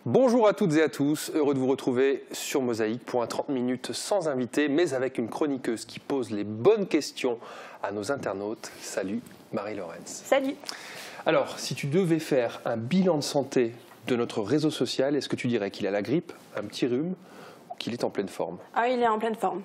Bonjour à toutes et à tous, heureux de vous retrouver sur Mosaïque pour un 30 minutes sans invité, mais avec une chroniqueuse qui pose les bonnes questions à nos internautes. Salut Marie-Laurence. Salut. Alors, si tu devais faire un bilan de santé de notre réseau social, est-ce que tu dirais qu'il a la grippe, un petit rhume ou qu'il est en pleine forme? Ah, il est en pleine forme.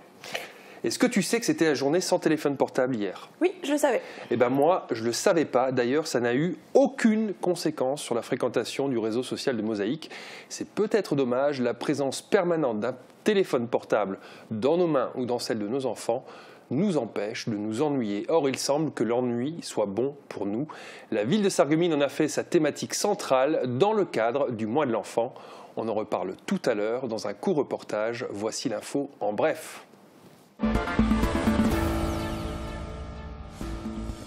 Est-ce que tu sais que c'était la journée sans téléphone portable hier? Oui, je le savais. Eh bien moi, je ne le savais pas. D'ailleurs, ça n'a eu aucune conséquence sur la fréquentation du réseau social de Mosaïque. C'est peut-être dommage, la présence permanente d'un téléphone portable dans nos mains ou dans celles de nos enfants nous empêche de nous ennuyer. Or, il semble que l'ennui soit bon pour nous. La ville de Sarreguemines en a fait sa thématique centrale dans le cadre du mois de l'enfant. On en reparle tout à l'heure dans un court reportage. Voici l'info en bref.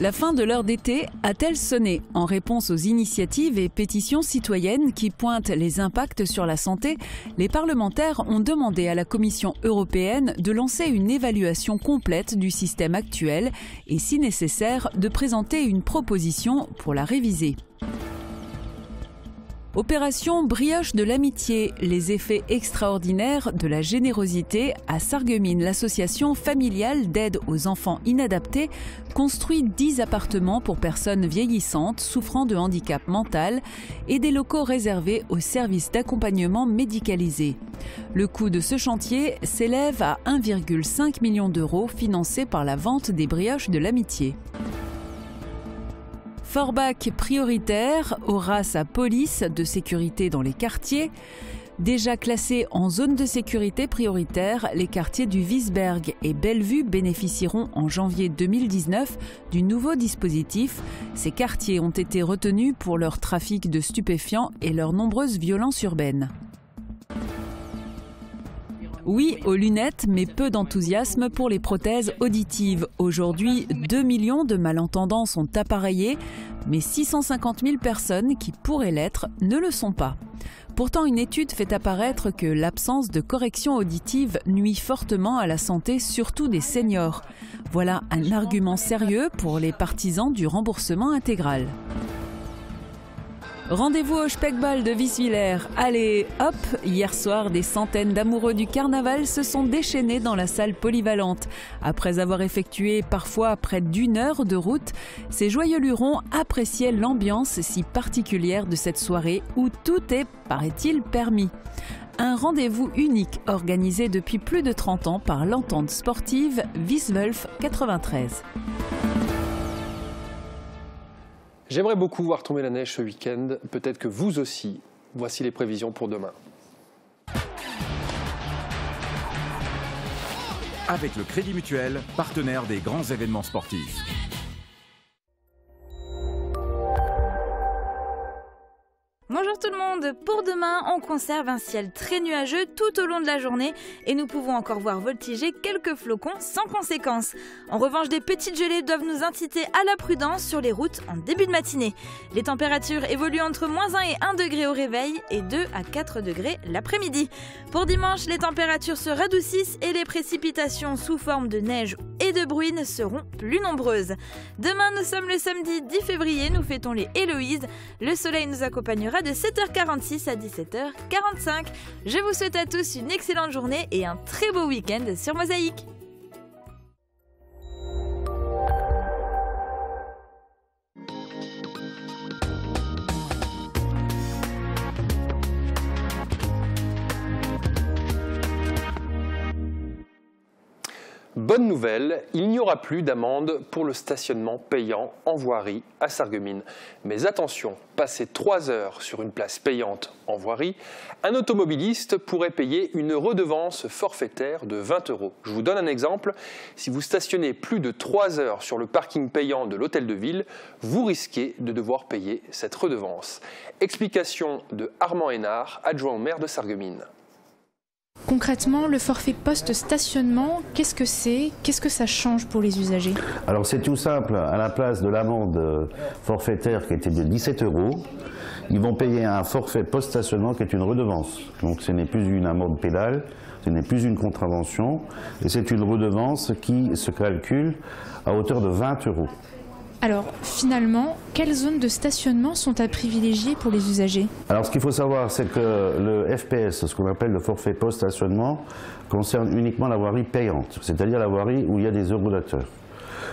La fin de l'heure d'été a-t-elle sonné en réponse aux initiatives et pétitions citoyennes qui pointent les impacts sur la santé? Les parlementaires ont demandé à la Commission européenne de lancer une évaluation complète du système actuel et, si nécessaire, de présenter une proposition pour la réviser. Opération Brioche de l'amitié, les effets extraordinaires de la générosité. À Sarreguemines, l'association familiale d'aide aux enfants inadaptés construit 10 appartements pour personnes vieillissantes souffrant de handicap mental et des locaux réservés aux services d'accompagnement médicalisé. Le coût de ce chantier s'élève à 1,5 million d'euros financé par la vente des brioches de l'amitié. Forbach prioritaire aura sa police de sécurité dans les quartiers. Déjà classés en zone de sécurité prioritaire, les quartiers du Wiesberg et Bellevue bénéficieront en janvier 2019 du nouveau dispositif. Ces quartiers ont été retenus pour leur trafic de stupéfiants et leurs nombreuses violences urbaines. Oui aux lunettes, mais peu d'enthousiasme pour les prothèses auditives. Aujourd'hui, 2 millions de malentendants sont appareillés, mais 650 000 personnes qui pourraient l'être ne le sont pas. Pourtant, une étude fait apparaître que l'absence de correction auditive nuit fortement à la santé, surtout des seniors. Voilà un argument sérieux pour les partisans du remboursement intégral. Rendez-vous au Speckball de Wieswiller. Allez, hop! Hier soir, des centaines d'amoureux du carnaval se sont déchaînés dans la salle polyvalente. Après avoir effectué parfois près d'1 heure de route, ces joyeux lurons appréciaient l'ambiance si particulière de cette soirée où tout est, paraît-il, permis. Un rendez-vous unique organisé depuis plus de 30 ans par l'entente sportive Wieswolf 93. J'aimerais beaucoup voir tomber la neige ce week-end, peut-être que vous aussi. Voici les prévisions pour demain. Avec le Crédit Mutuel, partenaire des grands événements sportifs. Bonjour tout le monde, pour demain on conserve un ciel très nuageux tout au long de la journée et nous pouvons encore voir voltiger quelques flocons sans conséquence. En revanche, des petites gelées doivent nous inciter à la prudence sur les routes en début de matinée. Les températures évoluent entre -1 et 1 degré au réveil et 2 à 4 degrés l'après-midi. Pour dimanche, les températures se radoucissent et les précipitations sous forme de neige et de bruine seront plus nombreuses. Demain, nous sommes le samedi 10 février, nous fêtons les Héloïses. Le soleil nous accompagnera de 7h46 à 17h45. Je vous souhaite à tous une excellente journée et un très beau week-end sur Mosaïque. Bonne nouvelle, il n'y aura plus d'amende pour le stationnement payant en voirie à Sarreguemines. Mais attention, passer 3 heures sur une place payante en voirie, un automobiliste pourrait payer une redevance forfaitaire de 20 €. Je vous donne un exemple, si vous stationnez plus de 3 heures sur le parking payant de l'hôtel de ville, vous risquez de devoir payer cette redevance. Explication de Armand Hénard, adjoint au maire de Sarreguemines. Concrètement, le forfait post-stationnement, qu'est-ce que c'est? Qu'est-ce que ça change pour les usagers? Alors c'est tout simple, à la place de l'amende forfaitaire qui était de 17 €, ils vont payer un forfait post-stationnement qui est une redevance. Donc ce n'est plus une amende pénale, ce n'est plus une contravention, et c'est une redevance qui se calcule à hauteur de 20 €. Alors finalement, quelles zones de stationnement sont à privilégier pour les usagers? Alors ce qu'il faut savoir, c'est que le FPS, ce qu'on appelle le forfait post-stationnement, concerne uniquement la voirie payante, c'est-à-dire la voirie où il y a des eurodateurs.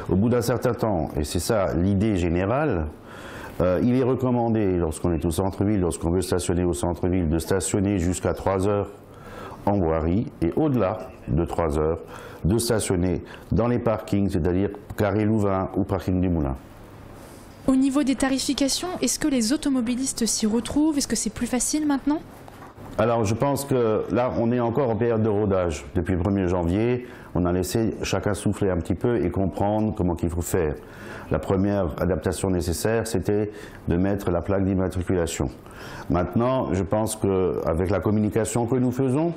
Au bout d'un certain temps, et c'est ça l'idée générale, il est recommandé, lorsqu'on est au centre-ville, lorsqu'on veut stationner au centre-ville, de stationner jusqu'à 3 heures en voirie, et au-delà de 3 heures, de stationner dans les parkings, c'est-à-dire Carré Louvain ou parking du Moulin. Au niveau des tarifications, est-ce que les automobilistes s'y retrouvent? Est-ce que c'est plus facile maintenant? Alors je pense que là, on est encore en période de rodage. Depuis le 1er janvier, on a laissé chacun souffler un petit peu et comprendre comment il faut faire. La première adaptation nécessaire, c'était de mettre la plaque d'immatriculation. Maintenant, je pense qu'avec la communication que nous faisons,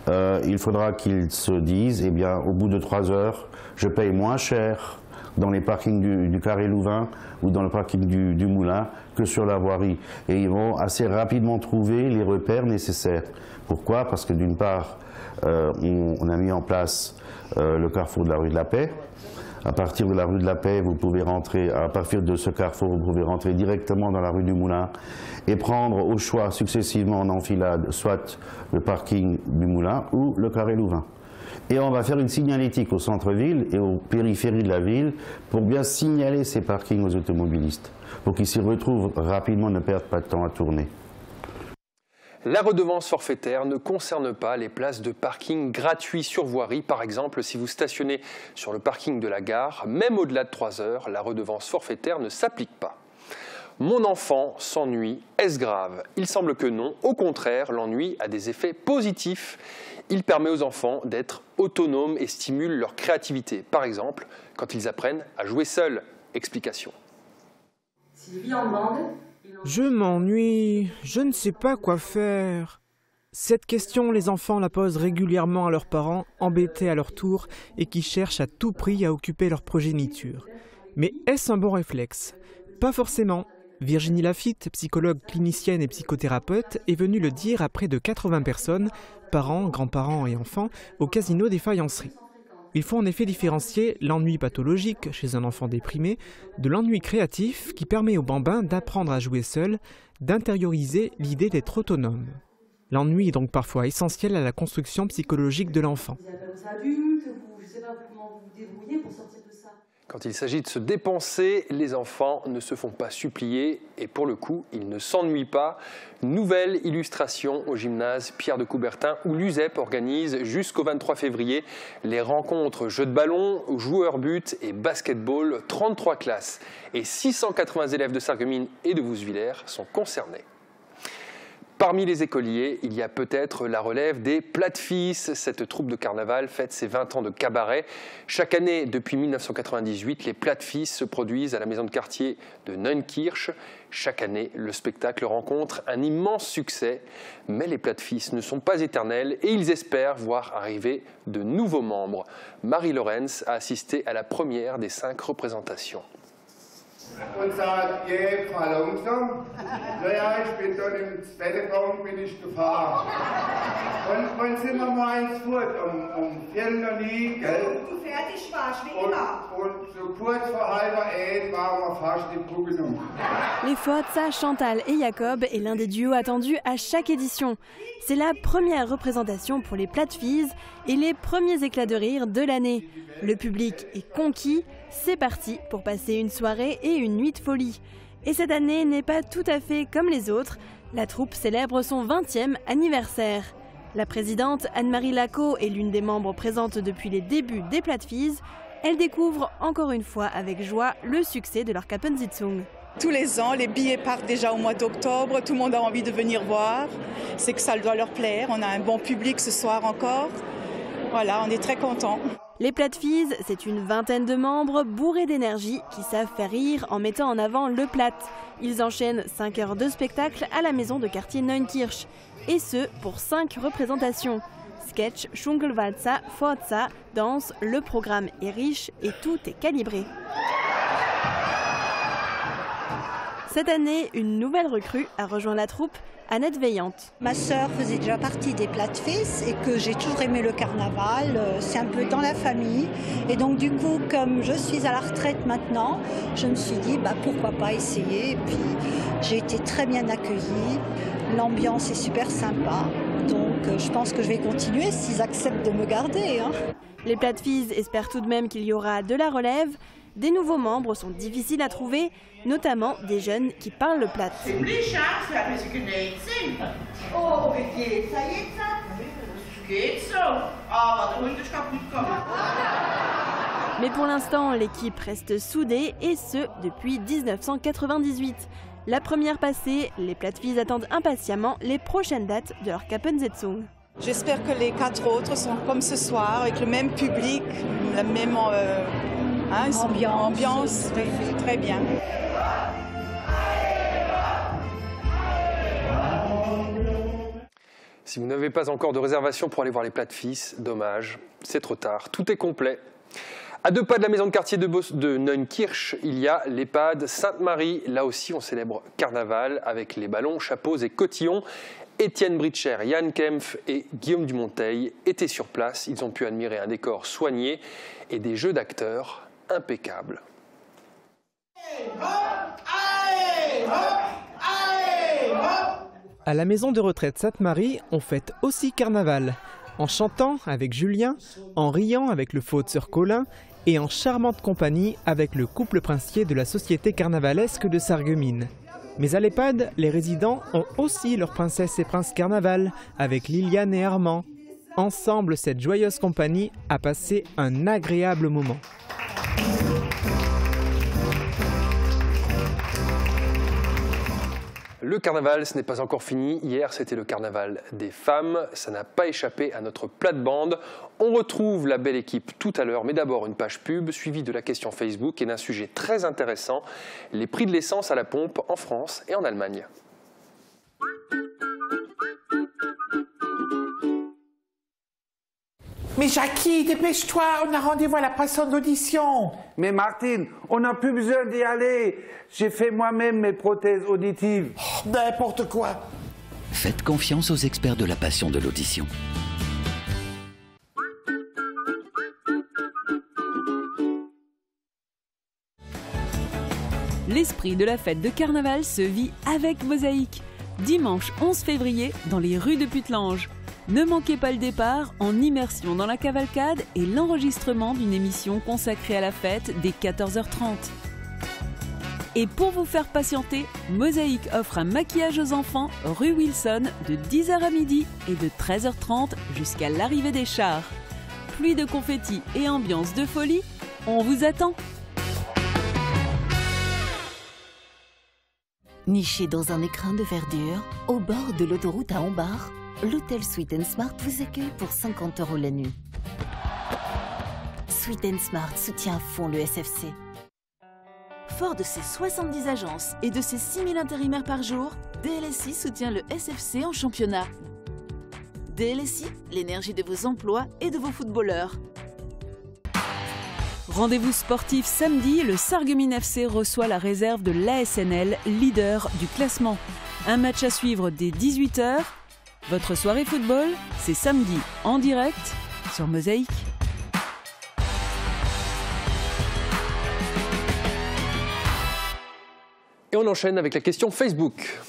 il faudra qu'ils se disent, eh bien, au bout de 3 heures, je paye moins cher dans les parkings du Carré Louvain ou dans le parking du Moulin que sur la voirie. Et ils vont assez rapidement trouver les repères nécessaires. Pourquoi? Parce que d'une part, on a mis en place le carrefour de la rue de la Paix. À partir de la rue de la Paix, vous pouvez rentrer, à partir de ce carrefour, vous pouvez rentrer directement dans la rue du Moulin et prendre au choix successivement en enfilade soit le parking du Moulin ou le Carré Louvain. Et on va faire une signalétique au centre-ville et aux périphéries de la ville pour bien signaler ces parkings aux automobilistes, pour qu'ils s'y retrouvent rapidement, ne perdent pas de temps à tourner. La redevance forfaitaire ne concerne pas les places de parking gratuits sur voirie. Par exemple, si vous stationnez sur le parking de la gare, même au-delà de 3 heures, la redevance forfaitaire ne s'applique pas. Mon enfant s'ennuie, est-ce grave? Il semble que non. Au contraire, l'ennui a des effets positifs. Il permet aux enfants d'être autonomes et stimule leur créativité. Par exemple, quand ils apprennent à jouer seuls. Explication. Sylvie en demande. Je m'ennuie, je ne sais pas quoi faire. Cette question, les enfants la posent régulièrement à leurs parents, embêtés à leur tour et qui cherchent à tout prix à occuper leur progéniture. Mais est-ce un bon réflexe? Pas forcément. Virginie Lafitte, psychologue clinicienne et psychothérapeute, est venue le dire à près de 80 personnes, parents, grands-parents et enfants, au casino des Faïenceries. Il faut en effet différencier l'ennui pathologique chez un enfant déprimé de l'ennui créatif qui permet aux bambins d'apprendre à jouer seul, d'intérioriser l'idée d'être autonome. L'ennui est donc parfois essentiel à la construction psychologique de l'enfant. Quand il s'agit de se dépenser, les enfants ne se font pas supplier et pour le coup, ils ne s'ennuient pas. Nouvelle illustration au gymnase Pierre de Coubertin où l'USEP organise jusqu'au 23 février les rencontres jeux de ballon, joueurs but et basketball. 33 classes et 680 élèves de Sarreguemines et de Vousvillers sont concernés. Parmi les écoliers, il y a peut-être la relève des Plates-Fils. Cette troupe de carnaval fête ses 20 ans de cabaret. Chaque année, depuis 1998, les Plates-Fils se produisent à la maison de quartier de Neunkirch. Chaque année, le spectacle rencontre un immense succès. Mais les Plates-Fils ne sont pas éternels et ils espèrent voir arriver de nouveaux membres. Marie Lorenz a assisté à la première des 5 représentations. Und sagt, je, fahr langsam. Naja, ich bin dann im zweiten Gang bin ich gefahren. Und sind wir mal ins Furt, um Viertel noch nie, gell? Du fertig warst, wie immer. Und so kurz vor 12:30 waren wir fast im Publikum. Les Forza, Chantal et Jacob est l'un des duos attendus à chaque édition. C'est la première représentation pour les Plates-Fils et les premiers éclats de rire de l'année. Le public est conquis, c'est parti pour passer une soirée et une nuit de folie. Et cette année n'est pas tout à fait comme les autres, la troupe célèbre son 20e anniversaire. La présidente Anne-Marie Lacot est l'une des membres présentes depuis les débuts des Plates-Fils. Elle découvre encore une fois avec joie le succès de leur Kappensitzung. Tous les ans, les billets partent déjà au mois d'octobre, tout le monde a envie de venir voir. C'est que ça doit leur plaire, on a un bon public ce soir encore. Voilà, on est très contents. Les Plates-Fils, c'est une vingtaine de membres bourrés d'énergie qui savent faire rire en mettant en avant le plat. Ils enchaînent 5 heures de spectacle à la maison de quartier Neunkirch. Et ce, pour 5 représentations. Sketch, Schunkelwalzer, Forza, danse, le programme est riche et tout est calibré. Cette année, une nouvelle recrue a rejoint la troupe, Annette Veillante. Ma sœur faisait déjà partie des plates-fils et que j'ai toujours aimé le carnaval, c'est un peu dans la famille. Et donc du coup, comme je suis à la retraite maintenant, je me suis dit pourquoi pas essayer. Et puis j'ai été très bien accueillie, l'ambiance est super sympa, donc je pense que je vais continuer s'ils acceptent de me garder. Les plates-filles espèrent tout de même qu'il y aura de la relève. Des nouveaux membres sont difficiles à trouver, notamment des jeunes qui parlent le plate. Mais pour l'instant, l'équipe reste soudée, et ce, depuis 1998. La première passée, les plates-filles attendent impatiemment les prochaines dates de leur Kappensitzung. J'espère que les 4 autres sont comme ce soir, avec le même public, la même ambiance. Très bien. Si vous n'avez pas encore de réservation pour aller voir les plates-fils, dommage, c'est trop tard, tout est complet. À 2 pas de la maison de quartier de Neunkirch, il y a l'EHPAD Sainte-Marie. Là aussi, on célèbre carnaval avec les ballons, chapeaux et cotillons. Étienne Britcher, Yann Kempf et Guillaume Dumonteil étaient sur place. Ils ont pu admirer un décor soigné et des jeux d'acteurs impeccables. À la maison de retraite Sainte-Marie, on fête aussi carnaval. En chantant avec Julien, en riant avec le fauteur Colin et en charmante compagnie avec le couple princier de la société carnavalesque de Sarreguemines. Mais à l'EHPAD, les résidents ont aussi leurs princesses et princes carnaval avec Liliane et Armand. Ensemble, cette joyeuse compagnie a passé un agréable moment. Le carnaval, ce n'est pas encore fini. Hier, c'était le carnaval des femmes. Ça n'a pas échappé à notre plate-bande. On retrouve la belle équipe tout à l'heure, mais d'abord une page pub suivie de la question Facebook et d'un sujet très intéressant, les prix de l'essence à la pompe en France et en Allemagne. Mais Jackie, dépêche-toi, on a rendez-vous à la passante d'audition. Mais Martine, on n'a plus besoin d'y aller. J'ai fait moi-même mes prothèses auditives. Oh, n'importe quoi. Faites confiance aux experts de la passion de l'audition. L'esprit de la fête de carnaval se vit avec Mosaïque. Dimanche 11 février, dans les rues de Putelange. Ne manquez pas le départ en immersion dans la cavalcade et l'enregistrement d'une émission consacrée à la fête dès 14h30. Et pour vous faire patienter, Mosaïque offre un maquillage aux enfants rue Wilson de 10h à midi et de 13h30 jusqu'à l'arrivée des chars. Pluie de confettis et ambiance de folie, on vous attend! Niché dans un écrin de verdure, au bord de l'autoroute à Hombart, l'hôtel Sweet & Smart vous accueille pour 50 € la nuit. Sweet & Smart soutient à fond le SFC. Fort de ses 70 agences et de ses 6000 intérimaires par jour, DLSI soutient le SFC en championnat. DLSI, l'énergie de vos emplois et de vos footballeurs. Rendez-vous sportif samedi, le Sarreguemines FC reçoit la réserve de l'ASNL, leader du classement. Un match à suivre dès 18h. Votre soirée football, c'est samedi en direct sur Mosaïque. Et on enchaîne avec la question Facebook.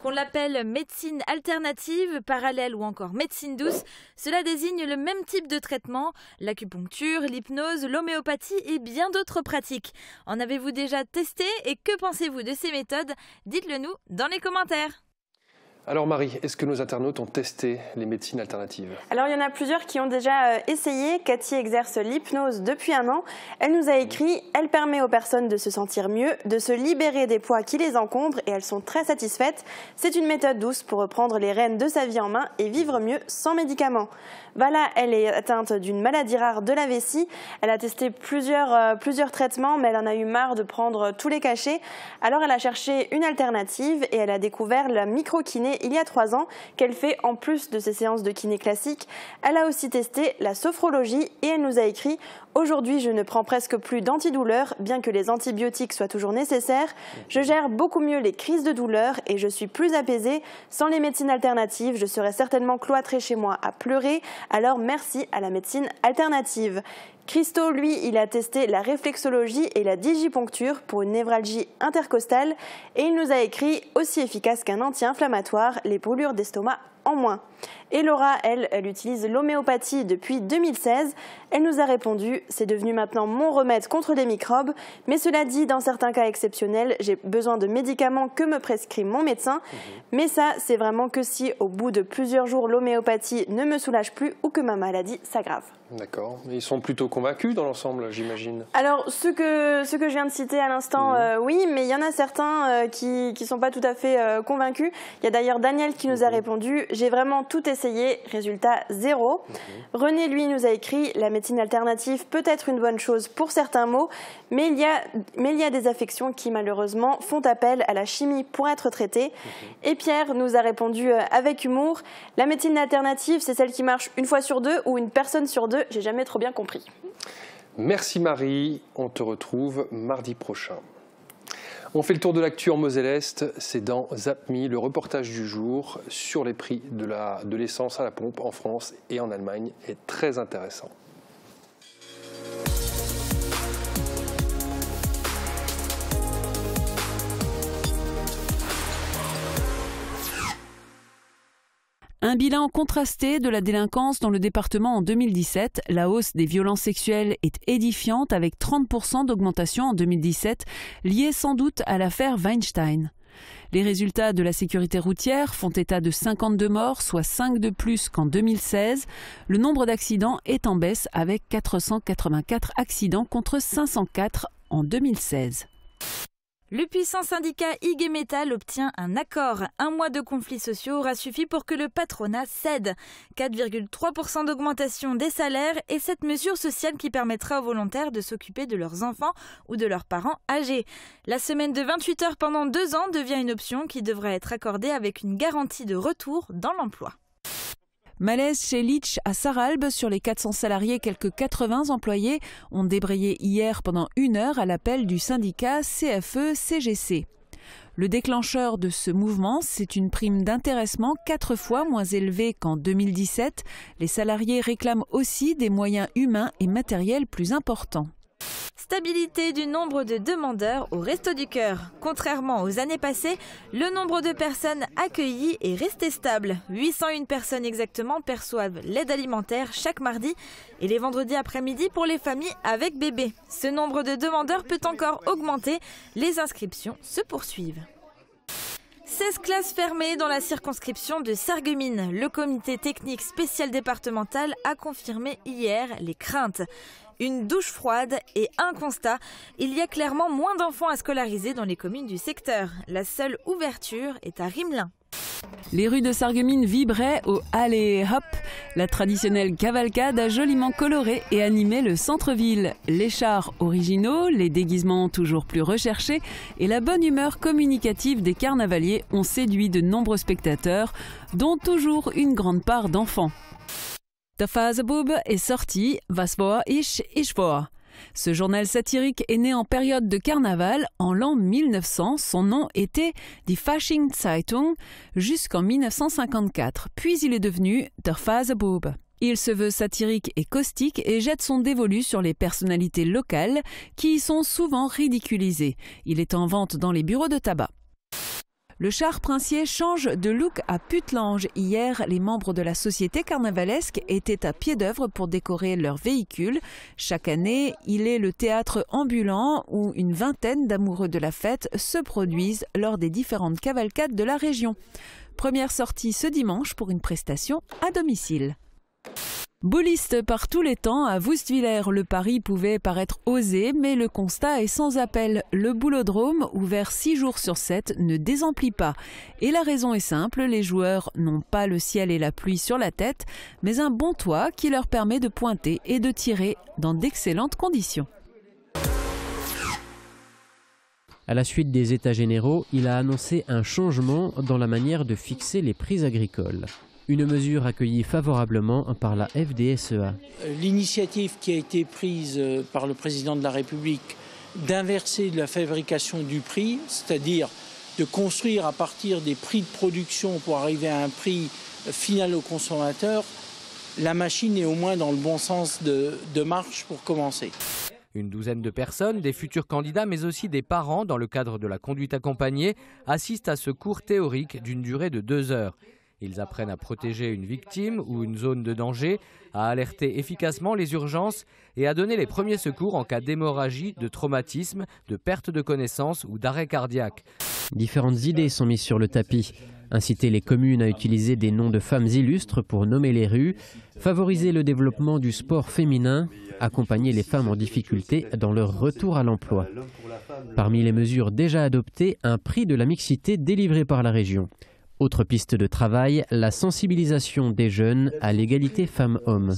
Qu'on l'appelle médecine alternative, parallèle ou encore médecine douce, cela désigne le même type de traitement, l'acupuncture, l'hypnose, l'homéopathie et bien d'autres pratiques. En avez-vous déjà testé et que pensez-vous de ces méthodes? Dites-le nous dans les commentaires. Alors Marie, est-ce que nos internautes ont testé les médecines alternatives? Alors il y en a plusieurs qui ont déjà essayé. Cathy exerce l'hypnose depuis 1 an. Elle nous a écrit « Elle permet aux personnes de se sentir mieux, de se libérer des poids qui les encombrent et elles sont très satisfaites. C'est une méthode douce pour reprendre les rênes de sa vie en main et vivre mieux sans médicaments. » Vala, elle est atteinte d'une maladie rare de la vessie. Elle a testé plusieurs traitements, mais elle en a eu marre de prendre tous les cachets. Alors elle a cherché une alternative et elle a découvert la microkiné né il y a 3 ans qu'elle fait, en plus de ses séances de kiné classique, elle a aussi testé la sophrologie et elle nous a écrit « Aujourd'hui, je ne prends presque plus d'antidouleurs, bien que les antibiotiques soient toujours nécessaires. Je gère beaucoup mieux les crises de douleur et je suis plus apaisée. Sans les médecines alternatives, je serais certainement cloîtrée chez moi à pleurer. Alors merci à la médecine alternative. » Christo, lui, il a testé la réflexologie et la digiponcture pour une névralgie intercostale et il nous a écrit « Aussi efficace qu'un anti-inflammatoire, les brûlures d'estomac en moins ». Et Laura, elle utilise l'homéopathie depuis 2016. Elle nous a répondu « C'est devenu maintenant mon remède contre les microbes, mais cela dit, dans certains cas exceptionnels, j'ai besoin de médicaments que me prescrit mon médecin. Mais ça, c'est vraiment que si, au bout de plusieurs jours, l'homéopathie ne me soulage plus ou que ma maladie s'aggrave. » D'accord. Ils sont plutôt convaincus dans l'ensemble, j'imagine. Alors, ceux que je viens de citer à l'instant, oui, mais il y en a certains qui ne sont pas tout à fait convaincus. Il y a d'ailleurs Daniel qui nous a répondu « J'ai vraiment tout essayé, résultat 0. » René, lui, nous a écrit « La médecine alternative peut être une bonne chose pour certains maux, mais il y a des affections qui, malheureusement, font appel à la chimie pour être traitées. » Et Pierre nous a répondu avec humour « La médecine alternative, c'est celle qui marche une fois sur 2 ou une personne sur 2. J'ai jamais trop bien compris. » Merci Marie, on te retrouve mardi prochain. On fait le tour de l'actu en Moselle-Est, c'est dans ZapMe, le reportage du jour sur les prix de l'essence à la pompe en France et en Allemagne est très intéressant. Un bilan contrasté de la délinquance dans le département en 2017. La hausse des violences sexuelles est édifiante avec 30% d'augmentation en 2017, liée sans doute à l'affaire Weinstein. Les résultats de la sécurité routière font état de 52 morts, soit 5 de plus qu'en 2016. Le nombre d'accidents est en baisse avec 484 accidents contre 504 en 2016. Le puissant syndicat IG Metall obtient un accord. 1 mois de conflits sociaux aura suffi pour que le patronat cède. 4,3% d'augmentation des salaires et cette mesure sociale qui permettra aux volontaires de s'occuper de leurs enfants ou de leurs parents âgés. La semaine de 28 heures pendant 2 ans devient une option qui devrait être accordée avec une garantie de retour dans l'emploi. Malaise chez Litch à Sarralbe. Sur les 400 salariés, quelques 80 employés ont débrayé hier pendant 1 heure à l'appel du syndicat CFE-CGC. Le déclencheur de ce mouvement, c'est une prime d'intéressement 4 fois moins élevée qu'en 2017. Les salariés réclament aussi des moyens humains et matériels plus importants. Stabilité du nombre de demandeurs au Resto du Cœur. Contrairement aux années passées, le nombre de personnes accueillies est resté stable. 801 personnes exactement perçoivent l'aide alimentaire chaque mardi et les vendredis après-midi pour les familles avec bébé. Ce nombre de demandeurs peut encore augmenter. Les inscriptions se poursuivent. 16 classes fermées dans la circonscription de Sarreguemines. Le comité technique spécial départemental a confirmé hier les craintes. Une douche froide et un constat, il y a clairement moins d'enfants à scolariser dans les communes du secteur. La seule ouverture est à Rimelin. Les rues de Sarreguemines vibraient au Allez Hop. La traditionnelle cavalcade a joliment coloré et animé le centre-ville. Les chars originaux, les déguisements toujours plus recherchés et la bonne humeur communicative des carnavaliers ont séduit de nombreux spectateurs, dont toujours une grande part d'enfants. Der Phasebub est sorti, was war ich war. Ce journal satirique est né en période de carnaval. En l'an 1900, son nom était Die Fasching Zeitung jusqu'en 1954. Puis il est devenu Der Phasebub. Il se veut satirique et caustique et jette son dévolu sur les personnalités locales qui y sont souvent ridiculisées. Il est en vente dans les bureaux de tabac. Le char princier change de look à Putelange. Hier, les membres de la société carnavalesque étaient à pied d'œuvre pour décorer leur véhicule. Chaque année, il est le théâtre ambulant où une vingtaine d'amoureux de la fête se produisent lors des différentes cavalcades de la région. Première sortie ce dimanche pour une prestation à domicile. Bouliste par tous les temps, à Woustviller, le pari pouvait paraître osé, mais le constat est sans appel. Le boulodrome, ouvert 6 jours sur 7, ne désemplit pas. Et la raison est simple, les joueurs n'ont pas le ciel et la pluie sur la tête, mais un bon toit qui leur permet de pointer et de tirer dans d'excellentes conditions. À la suite des États généraux, il a annoncé un changement dans la manière de fixer les prix agricoles. Une mesure accueillie favorablement par la FDSEA. L'initiative qui a été prise par le président de la République d'inverser la fabrication du prix, c'est-à-dire de construire à partir des prix de production pour arriver à un prix final au consommateur, la machine est au moins dans le bon sens de marche pour commencer. Une douzaine de personnes, des futurs candidats mais aussi des parents dans le cadre de la conduite accompagnée, assistent à ce cours théorique d'une durée de 2 heures. Ils apprennent à protéger une victime ou une zone de danger, à alerter efficacement les urgences et à donner les premiers secours en cas d'hémorragie, de traumatisme, de perte de connaissance ou d'arrêt cardiaque. Différentes idées sont mises sur le tapis. Inciter les communes à utiliser des noms de femmes illustres pour nommer les rues, favoriser le développement du sport féminin, accompagner les femmes en difficulté dans leur retour à l'emploi. Parmi les mesures déjà adoptées, un prix de la mixité délivré par la région. Autre piste de travail, la sensibilisation des jeunes à l'égalité femmes-hommes.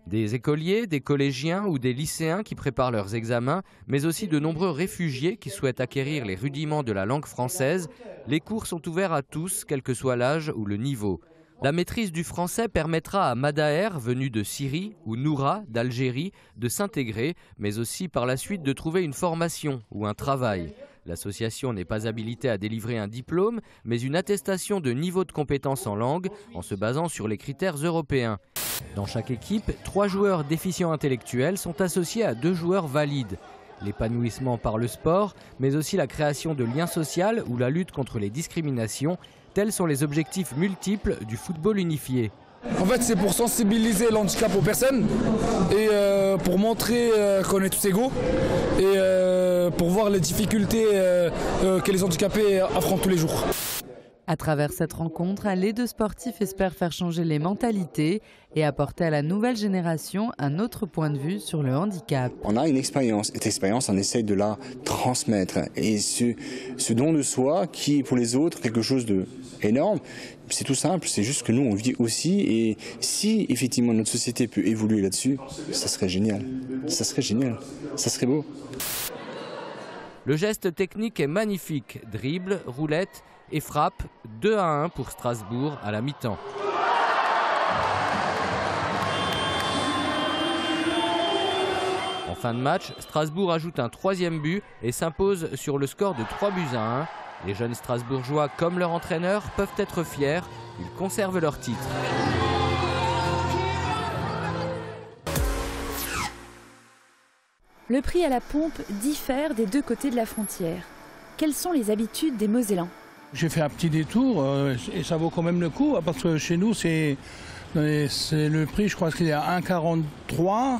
Des écoliers, des collégiens ou des lycéens qui préparent leurs examens, mais aussi de nombreux réfugiés qui souhaitent acquérir les rudiments de la langue française. Les cours sont ouverts à tous, quel que soit l'âge ou le niveau. La maîtrise du français permettra à Madaher, venu de Syrie, ou Noura, d'Algérie, de s'intégrer, mais aussi par la suite de trouver une formation ou un travail. L'association n'est pas habilitée à délivrer un diplôme, mais une attestation de niveau de compétence en langue en se basant sur les critères européens. Dans chaque équipe, 3 joueurs déficients intellectuels sont associés à 2 joueurs valides. L'épanouissement par le sport, mais aussi la création de liens sociaux ou la lutte contre les discriminations, tels sont les objectifs multiples du football unifié. En fait, c'est pour sensibiliser l'handicap aux personnes et pour montrer qu'on est tous égaux et pour voir les difficultés que les handicapés affrontent tous les jours. À travers cette rencontre, les 2 sportifs espèrent faire changer les mentalités et apporter à la nouvelle génération un autre point de vue sur le handicap. On a une expérience, cette expérience, on essaye de la transmettre. Et ce don de soi qui est pour les autres quelque chose d'énorme, c'est tout simple, c'est juste que nous on vit aussi. Et si effectivement notre société peut évoluer là-dessus, ça serait génial. Ça serait génial, ça serait beau. Le geste technique est magnifique, dribble, roulette et frappe, 2-1 pour Strasbourg à la mi-temps. En fin de match, Strasbourg ajoute un 3e but et s'impose sur le score de 3-1. Les jeunes Strasbourgeois, comme leur entraîneur, peuvent être fiers, ils conservent leur titre. Le prix à la pompe diffère des 2 côtés de la frontière. Quelles sont les habitudes des Mosellans ? J'ai fait un petit détour et ça vaut quand même le coup parce que chez nous c'est le prix, je crois qu'il est à 1,43,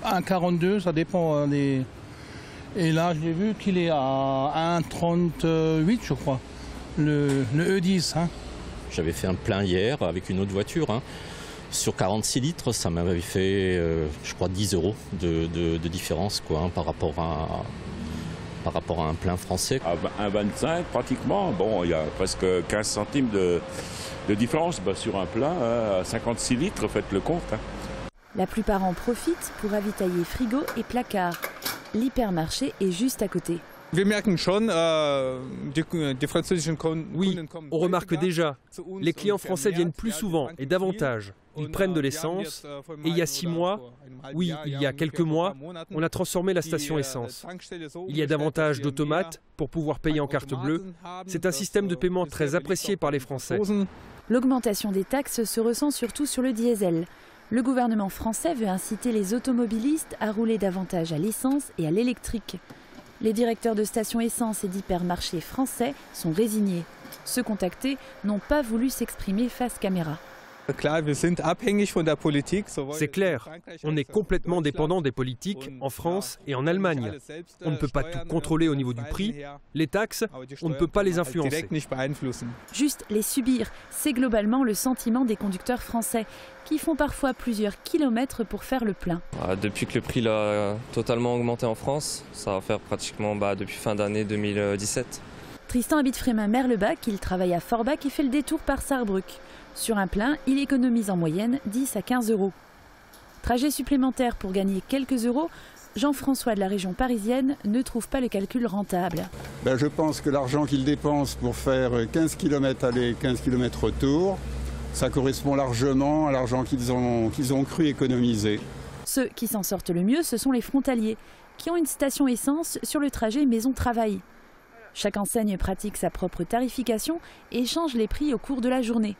1,42, ça dépend des... Et là j'ai vu qu'il est à 1,38 je crois, le E10. Hein. J'avais fait un plein hier avec une autre voiture. Hein. Sur 46 litres, ça m'avait fait, je crois, 10 € de différence quoi, hein, par rapport à un plein français. À 1,25 pratiquement, bon, il y a presque 15 centimes de différence sur un plein, à 56 litres, faites le compte. Hein. La plupart en profitent pour ravitailler frigo et placard. L'hypermarché est juste à côté. Oui, on remarque déjà, les clients français viennent plus souvent et davantage. Ils prennent de l'essence et il y a 6 mois, oui, il y a quelques mois, on a transformé la station essence. Il y a davantage d'automates pour pouvoir payer en carte bleue. C'est un système de paiement très apprécié par les Français. L'augmentation des taxes se ressent surtout sur le diesel. Le gouvernement français veut inciter les automobilistes à rouler davantage à l'essence et à l'électrique. Les directeurs de stations essence et d'hypermarchés français sont résignés. Ceux contactés n'ont pas voulu s'exprimer face caméra. C'est clair, on est complètement dépendant des politiques en France et en Allemagne. On ne peut pas tout contrôler au niveau du prix. Les taxes, on ne peut pas les influencer. Juste les subir, c'est globalement le sentiment des conducteurs français, qui font parfois plusieurs kilomètres pour faire le plein. Depuis que le prix a totalement augmenté en France, ça va faire pratiquement depuis fin d'année 2017. Tristan habite Frémin-Merlebach, il travaille à Forbach et fait le détour par Sarrebruck. Sur un plein, il économise en moyenne 10 à 15 €. Trajet supplémentaire pour gagner quelques euros, Jean-François de la région parisienne ne trouve pas le calcul rentable. Je pense que l'argent qu'ils dépensent pour faire 15 km aller, 15 km retour, ça correspond largement à l'argent qu'ils ont cru économiser. Ceux qui s'en sortent le mieux, ce sont les frontaliers, qui ont une station essence sur le trajet maison-travail. Chaque enseigne pratique sa propre tarification et échange les prix au cours de la journée.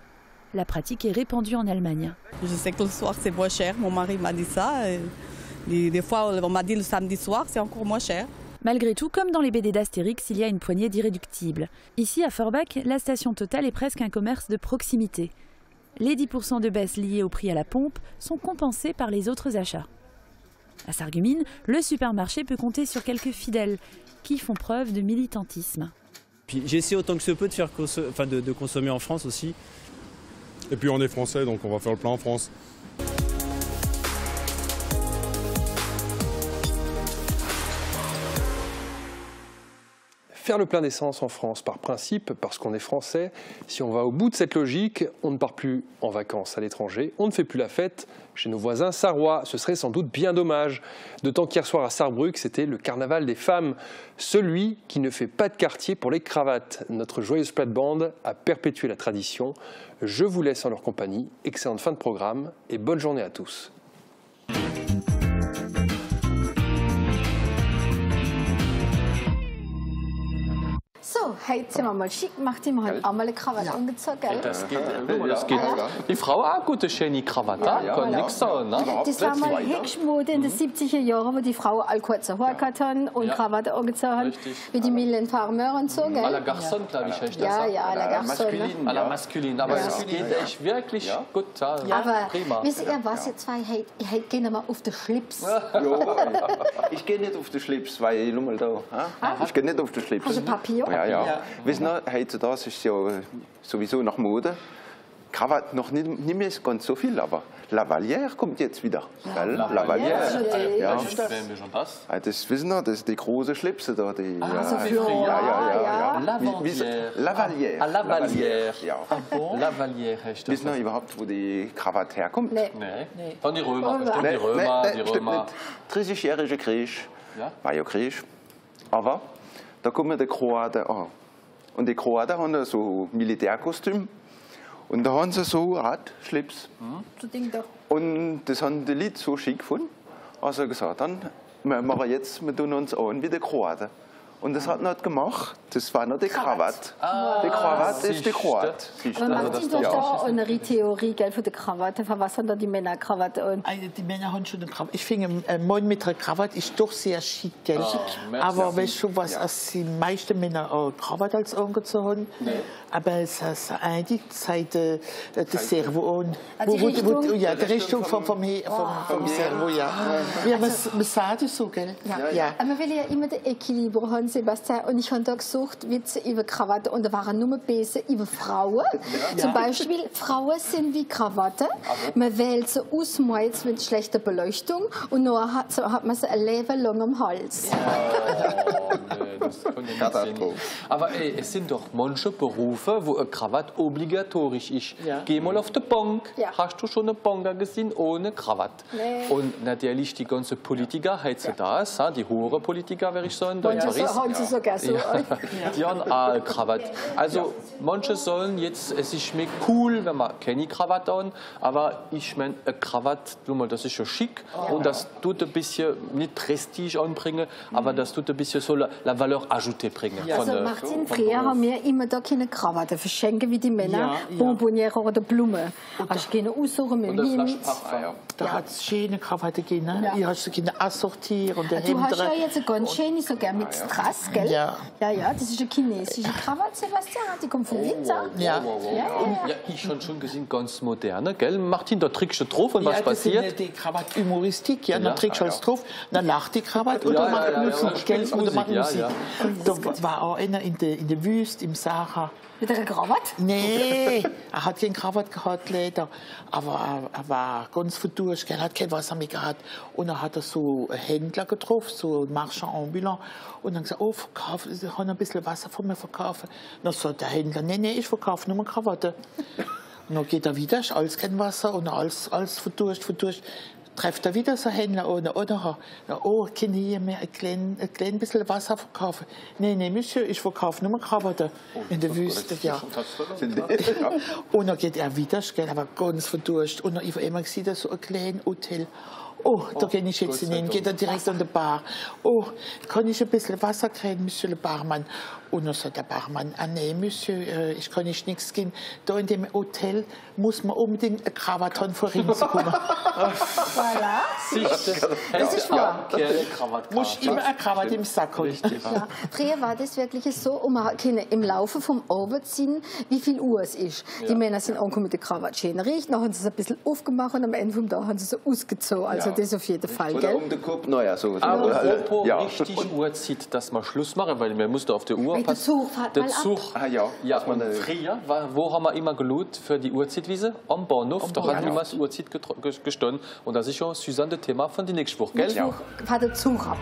La pratique est répandue en Allemagne. Je sais que le soir c'est moins cher, mon mari m'a dit ça. Des fois on m'a dit le samedi soir c'est encore moins cher. Malgré tout, comme dans les BD d'Astérix, il y a une poignée d'irréductibles. Ici, à Forbach, la station Total est presque un commerce de proximité. Les 10% de baisse liés au prix à la pompe sont compensés par les autres achats. À Sarreguemines, le supermarché peut compter sur quelques fidèles qui font preuve de militantisme. J'essaie autant que ce peut de consommer en France aussi. Et puis on est français, donc on va faire le plein en France. Faire le plein d'essence en France, par principe, parce qu'on est français, si on va au bout de cette logique, on ne part plus en vacances à l'étranger, on ne fait plus la fête chez nos voisins sarrois. Ce serait sans doute bien dommage. D'autant qu'hier soir à Sarrebruck, c'était le carnaval des femmes. Celui qui ne fait pas de quartier pour les cravates. Notre joyeuse plate-bande a perpétué la tradition. Je vous laisse en leur compagnie. Excellente fin de programme et bonne journée à tous. So, heute sind wir mal schick gemacht, wir haben einmal eine Krawatte angezogen, gell? Das geht. Die Frau hat eine gute, schöne Krawatte, kann nichts sagen. Ne? Das war mal Hexmode in den 70er Jahren, wo die Frauen all kurze Haare gehabt haben und Krawatte angezogen haben, wie die Mylène Farmer und so, gell? À la garçon, glaube ich, heißt das. Ja, à la garçon. À la masculine, aber es geht echt wirklich gut. Aber prima. wisst ihr, was ihr zwei heute gehen wir auf den Schlips? Ich gehe nicht auf den Schlips, weil ich nur mal da. Ich gehe nicht auf den Schlips. Hast du Papier? Ja. Wissen Sie, heutzutage ist es ja sowieso nach Mode. Krawatte noch nicht mehr ganz so viel, aber Lavalière kommt jetzt wieder. Lavalière. Ja. Das wissen Sie, das sind die großen Schlipse da. Die, Lavalière. Lavalière heißt das. Wissen Sie überhaupt, wo die Krawatte herkommt? Nee. Von den Römern, bestimmt die Römer. 30-jährige Krieg. War ja Krieg. Aber da kommen die Kroaten an. Und die Kroaten haben so Militärkostüm. Und da haben sie so eine Art Schlips. So Ding da. Und das haben die Leute so schick gefunden. Also gesagt, dann machen wir tun uns an wie die Kroaten. Und das hat er nicht gemacht. Das war noch die Krawatte. Die Krawatte ist die Kroate. Aber Martin, du hast da eine Theorie gell, für die Krawatte. Für was haben da die Männer Krawatte an? Die Männer haben schon eine Krawatte. Ich finde, ein Mann mit einer Krawatte ist doch sehr schick. Gell? Aber weißt du was, als die meisten Männer eine Krawatte als angezogen haben? Nee. Aber es ist eigentlich seit das Servo an. Ja, die Richtung vom Servo, ja. Ja, man sagt es so, gell? Ja. Aber man will ja immer den Equilibrium haben, Sebastian. Und ich habe da gesucht, Witze über Krawatte. Und da waren nur Besen über Frauen. Zum Beispiel, Frauen sind wie Krawatte. Man wählt sie aus mit schlechter Beleuchtung. Und nur hat man sie ein Leben lang am Hals. Aber es sind doch manche Berufe, wo eine Krawatte obligatorisch ist. Geh mal auf die Bank. Hast du schon eine Banker gesehen ohne Krawatte? Nee. Und natürlich die ganzen Politiker heutzutage, die hohen Politiker, würde ich sagen, da in Paris. Haben sie sogar so. Die haben auch eine Krawatte. Also manche sollen jetzt, es ist mir cool, wenn man keine Krawatte haben, aber ich meine, eine Krawatte, das ist schon schick und das tut ein bisschen, nicht Prestige anbringen, aber das tut ein bisschen so la Valeur ajoutée bringen. Also Martin, früher haben wir immer da keine Krawatte verschenken wie die Männer, Bonbonniere oder Blumen. Hast du keine aussuchen mit dem Hemd? Da hat es schöne Krawatte gegeben, ne? Ich habe keine assortiert und der Du hast ja jetzt eine ganz schöne, sogar mit Strass, gell? Ja, das ist eine chinesische Krawatte, Sebastian, die kommt von Winter. Ja, ich habe schon gesehen, ganz moderne, gell? Martin, da trägst du drauf und was passiert? Das ist die Krawatte Humoristik, ja, da trägst du alles drauf, dann lacht die Krawatte oder macht Musik, gell? Oder macht Musik. Da war auch einer in der Wüste, im Sahara. Mit einer Krawatte? Nee, er hat keine Krawatte gehabt, leider. Aber er war ganz verdurcht, er hat kein Wasser mehr gehabt. Und dann hat er so einen Händler getroffen, so einen Marchand ambulant. Und dann gesagt, verkauf, ich kann ein bisschen Wasser von mir verkaufen. Dann sagt der Händler, nee, ich verkaufe nur eine Krawatte. Und dann geht er wieder, ist alles kein Wasser und alles verdurcht. trefft er wieder so Händler oder oh, kann ich hier mir ein klein bisschen Wasser verkaufen? Nee, Monsieur, ich verkaufe nur Krawatte in der Wüste, ja. Und dann geht er wieder, aber ganz verdurst. Und ich habe immer gesehen, so ein kleines Hotel. Oh, da kann ich jetzt hin, geht er direkt an die Bar. Oh, kann ich ein bisschen Wasser kriegen, Monsieur le Barmann? Und dann sagt der Barmann, ah nee, Monsieur, ich kann nicht nichts gehen. Da in dem Hotel muss man unbedingt eine Krawatte haben, vor reinzukommen. Voilà. Das ist wahr. Muss immer eine Krawatte im Sack haben. Ja. Früher war das wirklich so, und man kann im Laufe vom Abend sehen, wie viel Uhr es ist. Ja. Die Männer sind angekommen mit der Krawatte schön riecht, dann haben sie es ein bisschen aufgemacht und am Ende vom Tag haben sie es ausgezogen. Also das auf jeden Fall, oder gell? Um den Kopf, naja, so. Aber apropos richtig Uhrzeit, dass man Schluss machen, weil wir mussten auf der Uhr passen. Der Zug fährt mal ab. Ah ja. Ja, und früher, wo haben wir immer gelohnt für die Uhrzeitwiese? Am Bahnhof, da hat immer die Uhrzeit gestanden. Und das ist schon ein süßes Thema von der nächsten Woche, gell? Nächste Woche fährt der Zug ab.